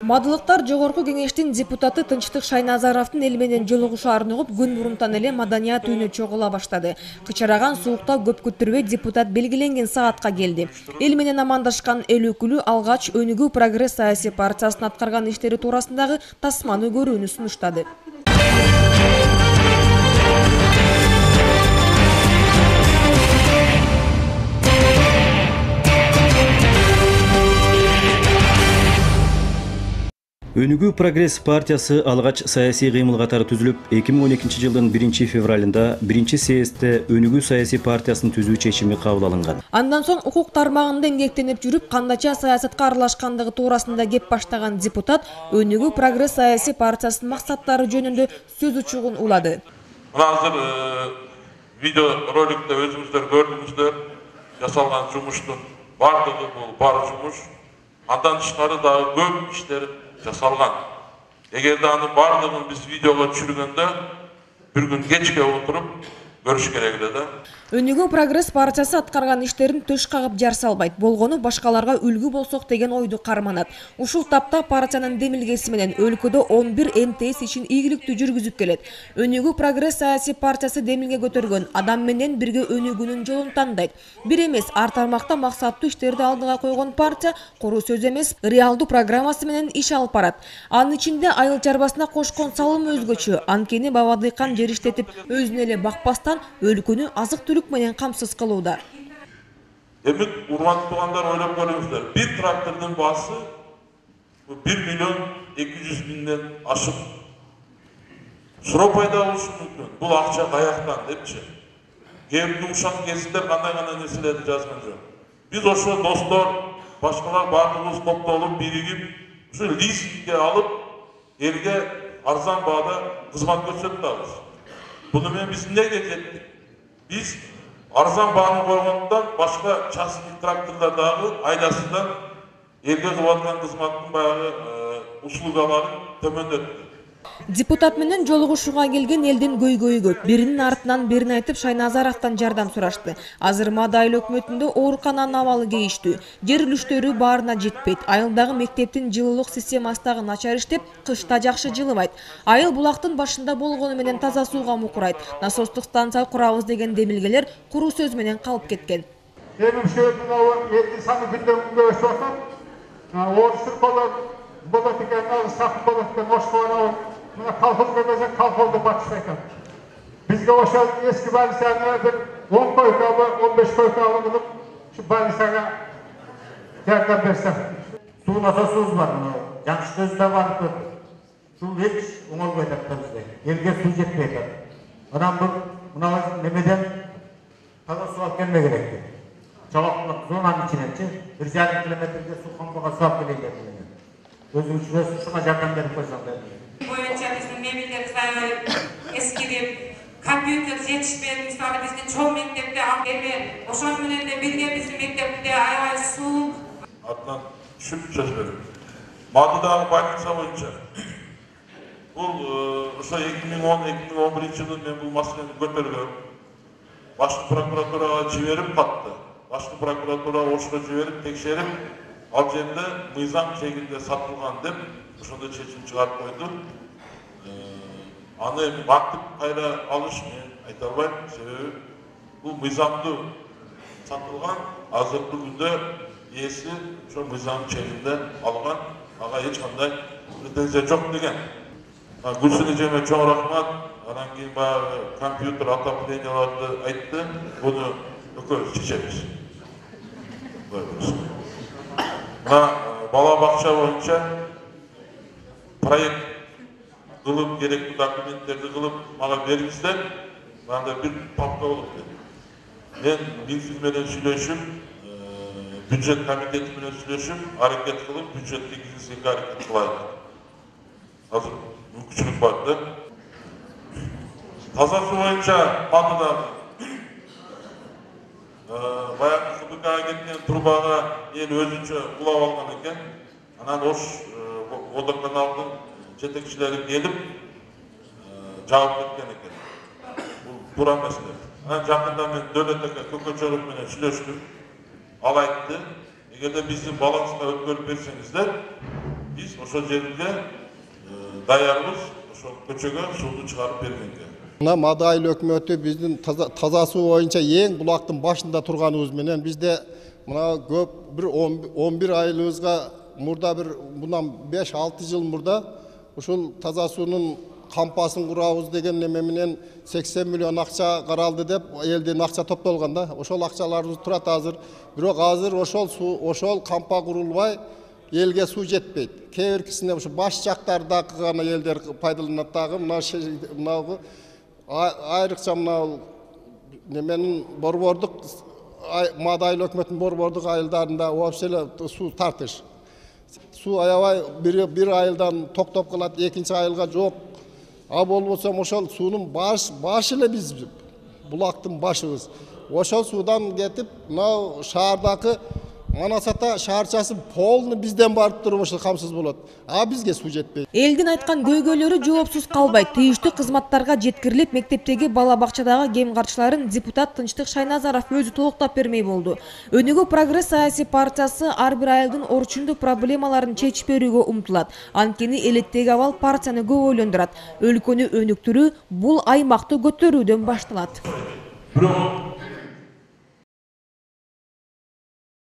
Мадылыктар жогорку кеңештин депутаты Тынчтык Шайназаровдун эл менен жолугушаарын угуп, күн мурунтан эле маданият үйүнө чогула баштады. Кычыраган суукта көп күттүрбөй депутат белгиленген саатка келди. Эл менен амандашкан эл өкүлү алгач Өнүгүү Прогресс саясий партиясынын аткарган иштери туурасындагы тасманы көрүүнү сунуштады. Өнүгүү Прогресс партиясы алгач саясий кыймыл катары түзүлүп, 2012 жылдын 1 февралында 1 съездде Өнүгүү саясий партиясын түзүү чечими кабыл алынган. Андан соң укук тармагында эмгектенип жүрүп, кандайча саясатка аралашкандыгы туурасында кеп баштаган депутат Өнүгүү Прогресс саясий партиясынын максаттары жөнүндө сөз учугун улады. Мына азыр видео роликте өзүңүздөр көрдүңүздөр, жасалган жумуштун бардыгы бул бар жумуш. Андан тышкары дагы көп иштер жасалган. Эгерде анын бардыгын биз видеого түшүргөндө бир күн кечке отуруп көрүш керек эле да. Өнүгүү Прогресс партиясы аткарган иштерин төш кагып жар салбайт, болгону башкаларга үлгү болсок деген ойду карманат. Ушул тапта партиянын демилгеси менен өлкөдө 11 МТС ишин ийгиликтүү жүргүзүп келет. Өнүгүү Прогресс саясий партиясы демилге көтөргөн адам менен бирге өнүгүүнүн жолун тандайт. Бир эмес, ар тармакта максаттуу иштерди алдыга койгон партия куру сөз эмес, реалдуу программасы менен иш алып барат. Анын ичинде айыл чарбасына кошкон салым өзгөчө. Анткени баба дыйкан жер иштетип өзүнө эле бакпастан өлкөнү азык-түлүк менен камсыз кылууда. Демек, урматтуу туугандар, ойлоп көрүңүздөр. Бир трактордун баасы 1 миллион 200 миңден ашык. Суроо пайда болушу мүмкүн. Бул акча каяктан депчи. Кээ ушак кезинде кандай нерселерди жазган жок. Биз ошо достор, башкалар баардыгыбыз топтолуп, биригип, ушу лизингге алып, элге арзан баада кызмат көрсөтөбүз. Буну менен биз эмнеге жеттик? Биз арзан бааны койгондон башка частный тракторлордогу айласынан элге кылып аткан кызматтын баягы услугаларын төмөндөттү. Депутат менен жолугушууга келген элдин көйгөйү көп. Биринин артынан бирин айтып Шайназаровдон жардам сурашты. Азыр Мада айыл өкмөтүндө оорукананын абалы кейиштүү. Жер үлүштөрү баарына жетпейт. Айылдагы мектептин жылуулук системасы дагы начар иштеп, кышта жакшы жылыбайт. Айыл булактын башында болгону менен таза сууга мукурайт. Насостук станция курабыз деген демилгелер куру сөз менен калып кеткен. Менимче элдин саны күндөн күнгө өсүп атат. Орусур болот экен, сакын болот экен, ошконо мына колхоз көбөсө колхозду батыштай экен. Бизге ошол эски больницаны бир 10 койкалы, 15 койкалы кылып, ушу больницага жардам берсе. Суу насосубуз бар, жакшы көз да бар. Суу эч оңолбой атат бизде. Элге суу жетпей атат. Анан бул мына немеден таза суу алып келме керек. Чабактык зонанын ичиненчи 1,5 километрге суу камбага суу алып келейин деп. Өзүңүз ушуга жардам берип койсоңдар. Боюнча биздин мебелдерибиз дагы эскирип, компьютер жетишпейт. Мисалы биздин чоң мектепте эми ошон менен эле бирге биздин мектепте аябай суук. Атынан түшүп сөз берем. Мадыдагы больница боюнча бул ошо 2010-2011 жылы мен бул маселени көтөргөм. Башкы прокуратурага жиберип катты. Башкы прокуратура ошко жиберип текшерип, ал жерде мыйзам чегинде сатылган деп ошондой чечим чыгарып койду. Аны бактып кайра алыш мен айта албайм, себеби бул мыйзамдуу сатылган, азыркы күндө ээси ошо мыйзам чегинде алган, ага эч кандай претензия жок деген. Гүлсүн эжеме чоң рахмат. Анан кийин баягы компьютер отопленияларды айтты, буну экөөбүз чечебиз. Мына бала бакча боюнча проект кылып, керектүү документтерди кылып мага бериңиздер. Мында бир папка болуп кетти. Мен Минфин менен сүйлөшүп, бюджет комитети менен сүйлөшүп, аракет кылып, бюджетти киргизүүгө аракет кылайын. Азыр мүмкүнчүлүк бар да. Таза суу боюнча Мадыдагы баягы КБКга кеткен трубага эл өзүнчө улап алган экен. Анан Ош водоканалдын жетекчилери келип жаап кеткен экен. Бул туура маселе. Анан жакында мен Дөөлөт ака Көкөчөров менен сүйлөштүм. Ал айтты, эгерде биздин баланска өткөрүп берсеңиздер, биз ошол жерге даярбыз, ошол көчөгө сууну чыгарып бергенге. Мына Мадайыл өкмөтү биздин таза суу боюнча эң булактын башында турганыбыз менен бизде мына көп бир 11 айылыбызга мурда бир мындан 5-6 жыл мурда ушул таза суунун кампасын курабыз деген неме менен 80 миллион акча каралды деп элден акча топтолгон да. Ошол акчаларыбыз турат азыр. Бирок азыр ошол кампа курулбай элге суу жетпейт. Кээ биркисине ушу баш жактардагы гана элдер пайдаланат дагы. Мына айрыкча мына неменин борбордук Мадайыл өкмөтүнүн борбордук айылдарында вообще суу тартыш. Суу аябай бир айылдан токтоп калат, экинчи айылга жок. А болбосо ошол суунун башы эле биз булактын башыбыз. Ошол суудан кетип, мына шаардагы Манасата шаарчасы полный бизден барып туруп ошол камсыз болот. А бизге суу жетпейт. Элдин айткан көйгөйлөрү жоопсуз калбайт. Тийиштүү кызматтарга жеткирилип, мектептеги бала бакчадагы кем карчыларын депутат Тынчтык Шайназаров өзү толуктап бермей болду. Өнүгүү Прогресс саясий партиясы ар бир айылдын орчундуу проблемаларын чечип берүүгө умтулат. Анткени элеттеги абал партияны көп ойлондурат. Өлкөнү өнүктүрүү бул аймакты көтөрүүдөн башталат. Бирок